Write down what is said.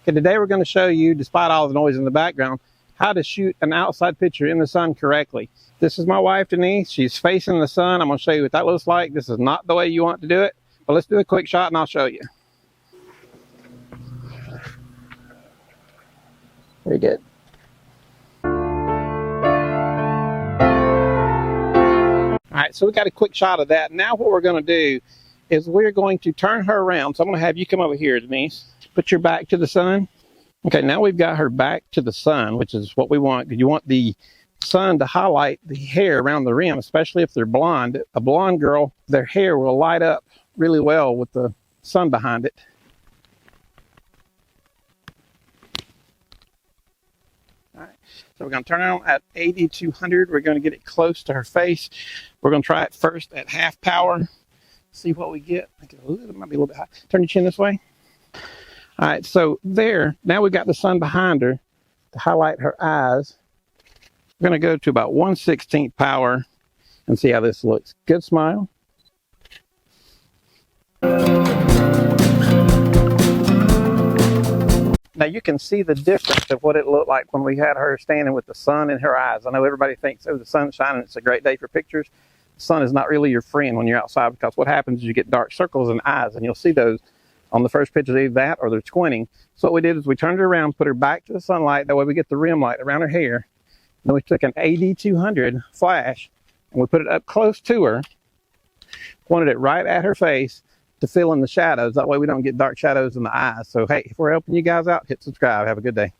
Okay, today we're going to show you, despite all the noise in the background, how to shoot an outside picture in the sun correctly. This is my wife, Denise. She's facing the sun. I'm going to show you what that looks like. This is not the way you want to do it, but let's do a quick shot and I'll show you. Very good. All right, so we got a quick shot of that. Now what we're going to do is we're going to turn her around. So I'm going to have you come over here, Denise. Put your back to the sun. Okay, now we've got her back to the sun, which is what we want. You want the sun to highlight the hair around the rim, especially if they're blonde. A blonde girl, their hair will light up really well with the sun behind it. All right, so we're going to turn it on at AD200. We're going to get it close to her face. We're going to try it first at half power. See what we get. It might be a little bit high. Turn your chin this way. All right, so there, now we've got the sun behind her to highlight her eyes. We're going to go to about 1/16 power and see how this looks. Good smile. Now you can see the difference of what it looked like when we had her standing with the sun in her eyes. I know everybody thinks, oh, the sun's shining, it's a great day for pictures. The sun is not really your friend when you're outside, because what happens is you get dark circles in the eyes, and you'll see those on the first picture, either that or they're squinting. So what we did is we turned her around, put her back to the sunlight. That way we get the rim light around her hair. Then we took an AD200 flash and we put it up close to her, pointed it right at her face to fill in the shadows. That way we don't get dark shadows in the eyes. So hey, if we're helping you guys out, hit subscribe. Have a good day.